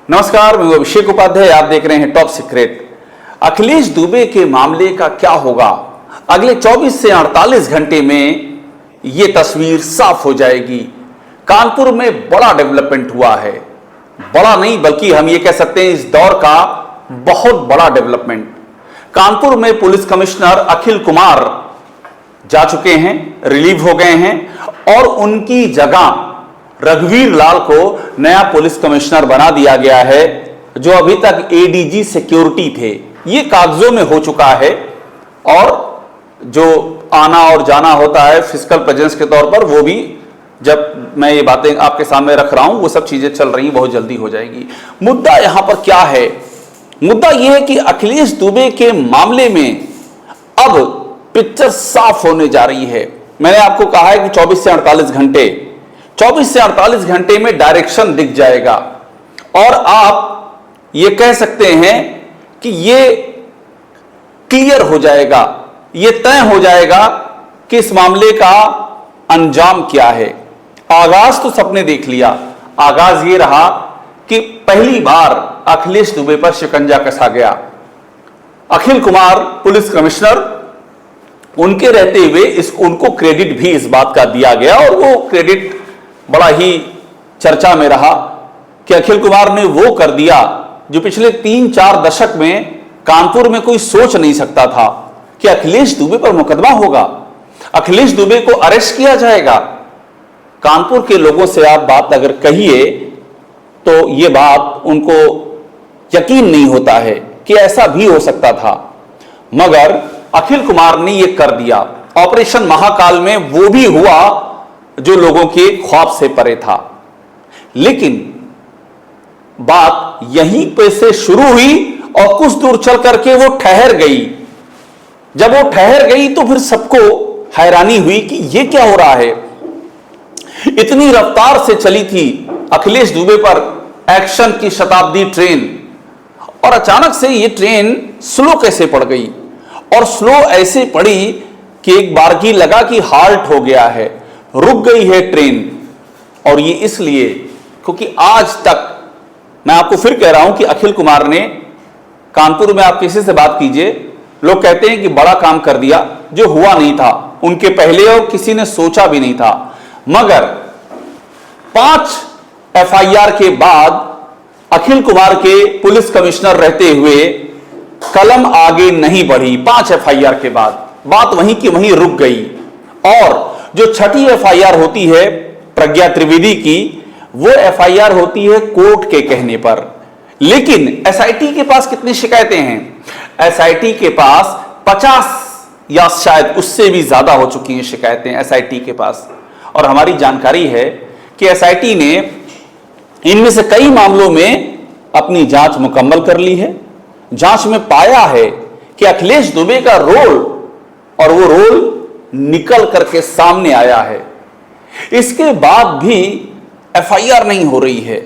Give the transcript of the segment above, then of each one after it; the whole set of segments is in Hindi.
नमस्कार, मैं अभिषेक उपाध्याय। आप देख रहे हैं टॉप सीक्रेट। अखिलेश दुबे के मामले का क्या होगा? अगले 24 से 48 घंटे में यह तस्वीर साफ हो जाएगी। कानपुर में बड़ा डेवलपमेंट हुआ है, बड़ा नहीं बल्कि हम ये कह सकते हैं इस दौर का बहुत बड़ा डेवलपमेंट। कानपुर में पुलिस कमिश्नर अखिल कुमार जा चुके हैं, रिलीव हो गए हैं और उनकी जगह रघुवीर लाल को नया पुलिस कमिश्नर बना दिया गया है, जो अभी तक एडीजी सिक्योरिटी थे। यह कागजों में हो चुका है और जो आना और जाना होता है फिजिकल प्रेजेंस के तौर पर, वो भी जब मैं ये बातें आपके सामने रख रहा हूं वो सब चीजें चल रही, बहुत जल्दी हो जाएगी। मुद्दा यहां पर क्या है? मुद्दा यह है कि अखिलेश दुबे के मामले में अब पिक्चर साफ होने जा रही है। मैंने आपको कहा है कि 24 से 48 घंटे में डायरेक्शन दिख जाएगा और आप ये कह सकते हैं कि ये क्लियर हो जाएगा, ये तय हो जाएगा कि इस मामले का अंजाम क्या है। आगाज तो सबने देख लिया। आगाज ये रहा कि पहली बार अखिलेश दुबे पर शिकंजा कसा गया। अखिल कुमार पुलिस कमिश्नर, उनके रहते हुए उनको क्रेडिट भी इस बात का दिया गया और वो क्रेडिट बड़ा ही चर्चा में रहा कि अखिल कुमार ने वो कर दिया जो पिछले 3-4 दशक में कानपुर में कोई सोच नहीं सकता था कि अखिलेश दुबे पर मुकदमा होगा, अखिलेश दुबे को अरेस्ट किया जाएगा। कानपुर के लोगों से आप बात अगर कहिए तो यह बात उनको यकीन नहीं होता है कि ऐसा भी हो सकता था, मगर अखिल कुमार ने यह कर दिया। ऑपरेशन महाकाल में वो भी हुआ जो लोगों के ख्वाब से परे था। लेकिन बात यहीं पे से शुरू हुई और कुछ दूर चल करके वो ठहर गई। जब वो ठहर गई तो फिर सबको हैरानी हुई कि ये क्या हो रहा है। इतनी रफ्तार से चली थी अखिलेश दुबे पर एक्शन की शताब्दी ट्रेन और अचानक से ये ट्रेन स्लो कैसे पड़ गई? और स्लो ऐसे पड़ी कि एक बार की लगा कि हाल्ट हो गया है, रुक गई है ट्रेन। और ये इसलिए क्योंकि आज तक, मैं आपको फिर कह रहा हूं कि अखिल कुमार ने, कानपुर में आप किसी से बात कीजिए, लोग कहते हैं कि बड़ा काम कर दिया जो हुआ नहीं था उनके पहले और किसी ने सोचा भी नहीं था। मगर 5 एफआईआर के बाद अखिल कुमार के पुलिस कमिश्नर रहते हुए कलम आगे नहीं बढ़ी। 5 एफआईआर के बाद बात वहीं की वहीं रुक गई। और जो छठी एफआईआर होती है प्रज्ञा त्रिवेदी की, वो एफआईआर होती है कोर्ट के कहने पर। लेकिन एसआईटी के पास कितनी शिकायतें हैं? एसआईटी के पास 50 या शायद उससे भी ज्यादा हो चुकी हैं शिकायतें एसआईटी के पास। और हमारी जानकारी है कि एसआईटी ने इनमें से कई मामलों में अपनी जांच मुकम्मल कर ली है। जांच में पाया है कि अखिलेश दुबे का रोल, और वो रोल निकल करके सामने आया है। इसके बाद भी एफआईआर नहीं हो रही है।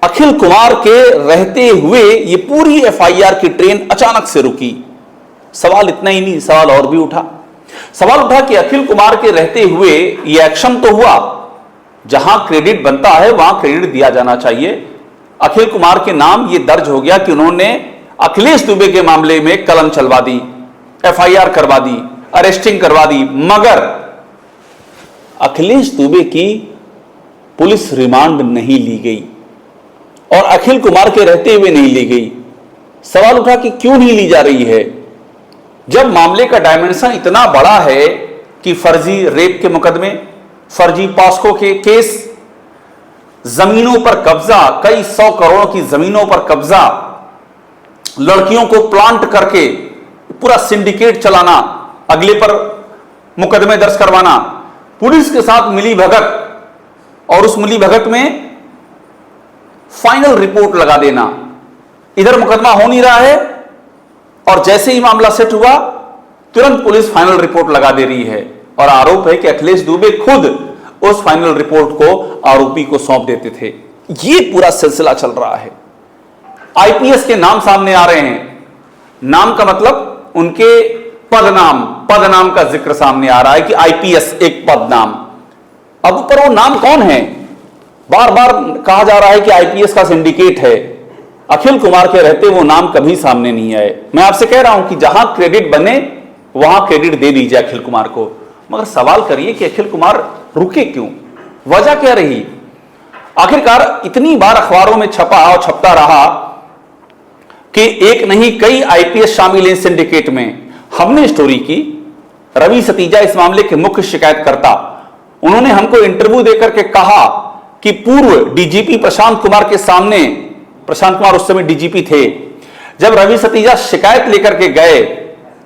अखिल कुमार के रहते हुए ये पूरी एफआईआर की ट्रेन अचानक से रुकी। सवाल इतना ही नहीं, सवाल और भी उठा। सवाल उठा कि अखिल कुमार के रहते हुए ये एक्शन तो हुआ, जहां क्रेडिट बनता है वहां क्रेडिट दिया जाना चाहिए। अखिल कुमार के नाम ये दर्ज हो गया कि उन्होंने अखिलेश दुबे के मामले में कलम चलवा दी, एफआईआर करवा दी, अरेस्टिंग करवा दी। मगर अखिलेश दुबे की पुलिस रिमांड नहीं ली गई और अखिल कुमार के रहते हुए नहीं ली गई। सवाल उठा कि क्यों नहीं ली जा रही है, जब मामले का डायमेंशन इतना बड़ा है कि फर्जी रेप के मुकदमे, फर्जी पॉस्को के केस, जमीनों पर कब्जा, कई 100 करोड़ की जमीनों पर कब्जा, लड़कियों को प्लांट करके पूरा सिंडिकेट चलाना, अगले पर मुकदमे दर्ज करवाना, पुलिस के साथ मिली भगत और उस मिली भगत में फाइनल रिपोर्ट लगा देना। इधर मुकदमा हो नहीं रहा है और जैसे ही मामला सेट हुआ तुरंत पुलिस फाइनल रिपोर्ट लगा दे रही है। और आरोप है कि अखिलेश दुबे खुद उस फाइनल रिपोर्ट को आरोपी को सौंप देते थे। यह पूरा सिलसिला चल रहा है। आईपीएस के नाम सामने आ रहे हैं। नाम का मतलब उनके पद नाम का जिक्र सामने आ रहा है कि आईपीएस एक पद नाम। अब पर वो नाम कौन है? बार बार कहा जा रहा है कि आईपीएस का सिंडिकेट है, अखिल कुमार के रहते वो नाम कभी सामने नहीं आए। मैं आपसे कह रहा हूं कि जहां क्रेडिट बने वहां क्रेडिट दे दीजिए अखिल कुमार को, मगर सवाल करिए कि अखिल कुमार रुके क्यों, वजह क्या रही। आखिरकार इतनी बार अखबारों में छपा और छपता रहा कि एक नहीं कई आईपीएस शामिल हैं सिंडिकेट में। हमने स्टोरी की, रवि सतीजा इस मामले के मुख्य शिकायतकर्ता, उन्होंने हमको इंटरव्यू देकर के कहा कि पूर्व डीजीपी प्रशांत कुमार के सामने, प्रशांत कुमार उस समय डीजीपी थे, जब रवि सतीजा शिकायत लेकर के गए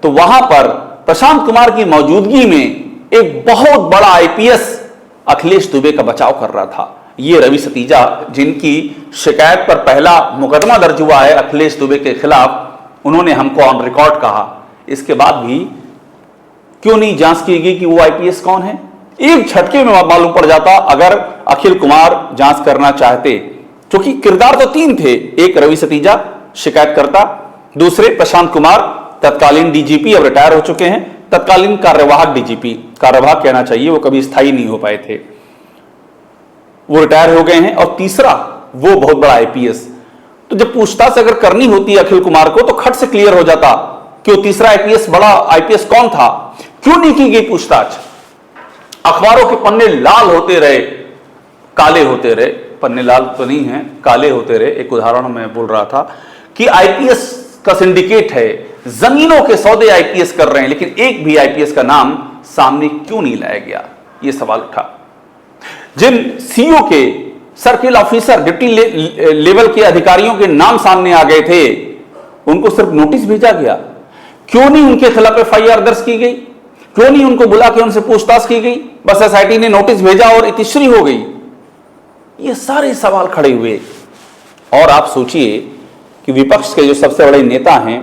तो वहां पर प्रशांत कुमार की मौजूदगी में एक बहुत बड़ा आईपीएस अखिलेश दुबे का बचाव कर रहा था। ये रवि सतीजा जिनकी शिकायत पर पहला मुकदमा दर्ज हुआ है अखिलेश दुबे के खिलाफ, उन्होंने हमको ऑन रिकॉर्ड कहा। इसके बाद भी क्यों नहीं जांच की गई कि वो आईपीएस कौन है। एक झटके में मालूम पड़ जाता अगर अखिल कुमार जांच करना चाहते, क्योंकि किरदार तो तीन थे, एक रवि सतीजा शिकायतकर्ता, दूसरे प्रशांत कुमार तत्कालीन डीजीपी, अब रिटायर हो चुके हैं, तत्कालीन कार्यवाहक डीजीपी, कार्यवाहक कहना चाहिए, वो कभी स्थायी नहीं हो पाए थे, वो रिटायर हो गए हैं, और तीसरा वो बहुत बड़ा आईपीएस। तो जब पूछताछ अगर करनी होती अखिल कुमार को तो खट से क्लियर हो जाता कि वो तीसरा आईपीएस बड़ा आईपीएस कौन था। क्यों नहीं की गई पूछताछ। अखबारों के पन्ने लाल होते रहे, काले होते रहे, पन्ने लाल तो नहीं है, काले होते रहे। एक उदाहरण मैं बोल रहा था कि आईपीएस का सिंडिकेट है, जमीनों के सौदे आईपीएस कर रहे हैं, लेकिन एक भी आईपीएस का नाम सामने क्यों नहीं लाया गया, यह सवाल उठा। जिन सीओ के, सर्किल ऑफिसर, डिप्टी लेवल के अधिकारियों के नाम सामने आ गए थे, उनको सिर्फ नोटिस भेजा गया। क्यों नहीं उनके खिलाफ एफआईआर दर्ज की गई, क्यों नहीं उनको बुला के उनसे पूछताछ की गई, बस एसआईटी ने नोटिस भेजा और इतिश्री हो गई। ये सारे सवाल खड़े हुए। और आप सोचिए कि विपक्ष के जो सबसे बड़े नेता हैं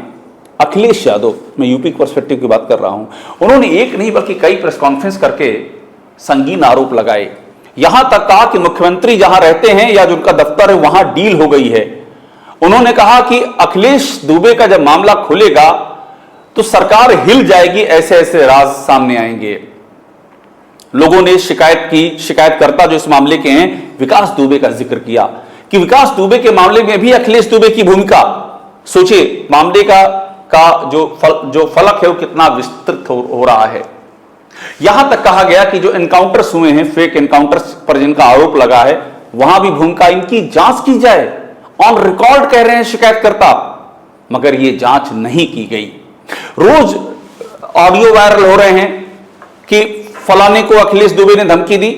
अखिलेश यादव, मैं यूपी पर्सपेक्टिव की बात कर रहा हूं, उन्होंने एक नहीं बल्कि कई प्रेस कॉन्फ्रेंस करके संगीन आरोप लगाए। यहां तक कहा कि मुख्यमंत्री जहां रहते हैं या जो उनका दफ्तर है वहां डील हो गई है। उन्होंने कहा कि अखिलेश दुबे का जब मामला खुलेगा तो सरकार हिल जाएगी, ऐसे ऐसे राज सामने आएंगे। लोगों ने शिकायत की, शिकायतकर्ता जो इस मामले के हैं विकास दुबे का जिक्र किया कि विकास दुबे के मामले में भी अखिलेश दुबे की भूमिका। सोचिए मामले का जो फलक है वो कितना विस्तृत हो रहा है। यहां तक कहा गया कि जो एनकाउंटर्स हुए हैं, फेक एनकाउंटर्स पर जिनका आरोप लगा है, वहां भी भूमिका इनकी जांच की जाए। ऑन रिकॉर्ड कह रहे हैं शिकायतकर्ता, मगर यह जांच नहीं की गई। रोज ऑडियो वायरल हो रहे हैं कि फलाने को अखिलेश दुबे ने धमकी दी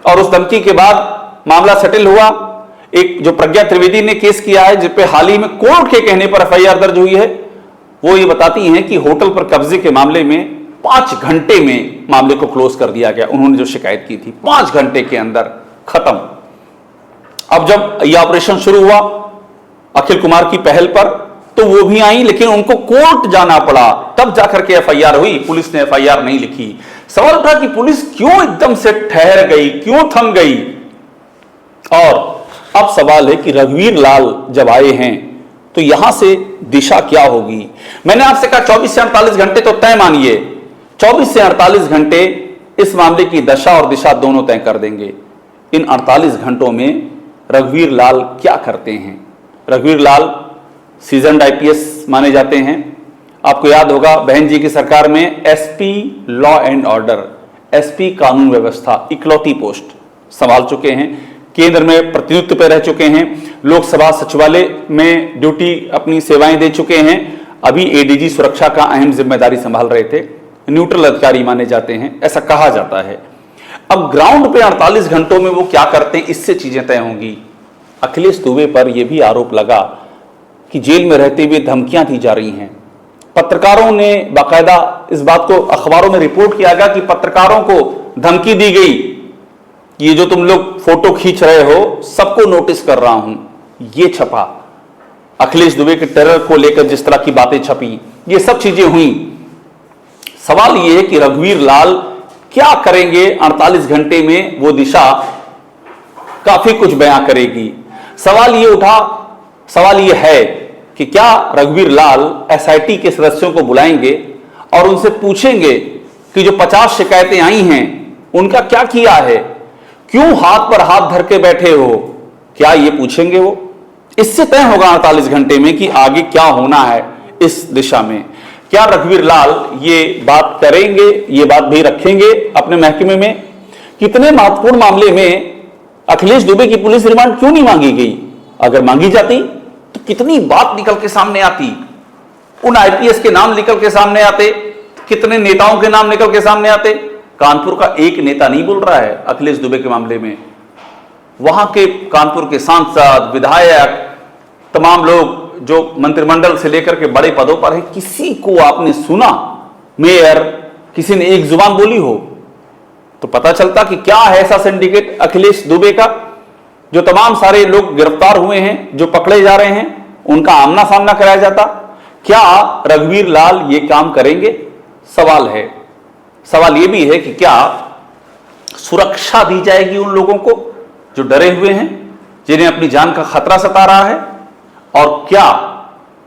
और उस धमकी के बाद मामला सेटल हुआ। एक जो प्रज्ञा त्रिवेदी ने केस किया है, जिस पे हाल ही में कोर्ट के कहने पर एफआईआर दर्ज हुई है, वो ये बताती हैं कि होटल पर कब्जे के मामले में 5 घंटे में मामले को क्लोज कर दिया गया। उन्होंने जो शिकायत की थी 5 घंटे के अंदर खत्म। अब जब यह ऑपरेशन शुरू हुआ अखिल कुमार की पहल पर, तो वो भी आई, लेकिन उनको कोर्ट जाना पड़ा, तब जाकर के एफआईआर हुई। पुलिस ने एफआईआर नहीं लिखी। सवाल उठा कि पुलिस क्यों एकदम से ठहर गई, क्यों थम गई। और अब सवाल है कि रघुवीर लाल जब आए हैं तो यहां से दिशा क्या होगी। मैंने आपसे कहा 24 से 48 घंटे तो तय मानिए, 24 से 48 घंटे इस मामले की दशा और दिशा दोनों तय कर देंगे। इन 48 घंटों में रघुवीर लाल क्या करते हैं। रघुवीर लाल सीजन्ड आईपीएस माने जाते हैं। आपको याद होगा बहन जी की सरकार में SP law and order, SP कानून व्यवस्था, इकलौती पोस्ट संभाल चुके हैं। केंद्र में प्रतिनिधित्व पर रह चुके हैं। लोकसभा सचिवालय में ड्यूटी अपनी सेवाएं दे चुके हैं। अभी एडीजी सुरक्षा का अहम जिम्मेदारी संभाल रहे थे। न्यूट्रल अधिकारी माने जाते हैं, ऐसा कहा जाता है। अब ग्राउंड पे 48 घंटों में वो क्या करते हैं, इससे चीजें तय होंगी। अखिलेश दुबे पर यह भी आरोप लगा कि जेल में रहते हुए धमकियां दी जा रही हैं। पत्रकारों ने बाकायदा इस बात को अखबारों में रिपोर्ट किया गया कि पत्रकारों को धमकी दी गई, ये जो तुम लोग फोटो खींच रहे हो सबको नोटिस कर रहा हूं। ये छपा अखिलेश दुबे के टेरर को लेकर जिस तरह की बातें छपी, ये सब चीजें हुई। सवाल यह है कि रघुवीर लाल क्या करेंगे 48 घंटे में, वो दिशा काफी कुछ बयां करेगी। सवाल यह है कि क्या रघुवीर लाल एसआईटी के सदस्यों को बुलाएंगे और उनसे पूछेंगे कि जो 50 शिकायतें आई हैं उनका क्या किया है, क्यों हाथ पर हाथ धर के बैठे हो, क्या ये पूछेंगे वो? इससे तय होगा 48 घंटे में कि आगे क्या होना है इस दिशा में। क्या रघुवीर लाल ये बात करेंगे, ये बात भी रखेंगे अपने महकमे में? कितने महत्वपूर्ण मामले में अखिलेश दुबे की पुलिस रिमांड क्यों नहीं मांगी गई? अगर मांगी जाती तो कितनी बात निकल के सामने आती, उन आईपीएस के नाम निकल के सामने आते, कितने नेताओं के नाम निकल के सामने आते। कानपुर का एक नेता नहीं बोल रहा है अखिलेश दुबे के मामले में, वहां के कानपुर के सांसद, विधायक, तमाम लोग जो मंत्रिमंडल से लेकर के बड़े पदों पर हैं, किसी को आपने सुना, मेयर, किसी ने एक जुबान बोली हो तो पता चलता कि क्या है ऐसा सिंडिकेट अखिलेश दुबे का, जो तमाम सारे लोग गिरफ्तार हुए हैं, जो पकड़े जा रहे हैं, उनका आमना सामना कराया जाता। क्या रघुवीर लाल ये काम करेंगे? सवाल है। सवाल यह भी है कि क्या सुरक्षा दी जाएगी उन लोगों को जो डरे हुए हैं, जिन्हें अपनी जान का खतरा सता रहा है? और क्या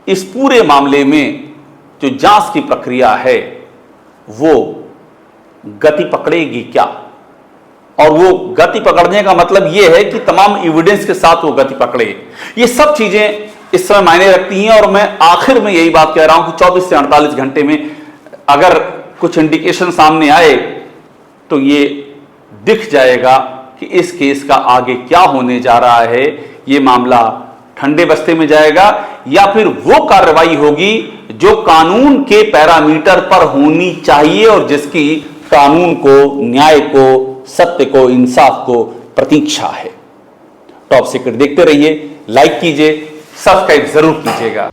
इस पूरे मामले में जो जांच की प्रक्रिया है वो गति पकड़ेगी क्या? और वो गति पकड़ने का मतलब यह है कि तमाम एविडेंस के साथ वो गति पकड़े। ये सब चीजें इस समय मायने रखती हैं और मैं आखिर में यही बात कह रहा हूं कि 24 से 48 घंटे में अगर कुछ इंडिकेशन सामने आए तो ये दिख जाएगा कि इस केस का आगे क्या होने जा रहा है। ये मामला ठंडे बस्ते में जाएगा या फिर वो कार्रवाई होगी जो कानून के पैरामीटर पर होनी चाहिए और जिसकी कानून को, न्याय को, सत्य को, इंसाफ को प्रतीक्षा है। टॉप सीक्रेट देखते रहिए, लाइक कीजिए, सब्सक्राइब जरूर कीजिएगा।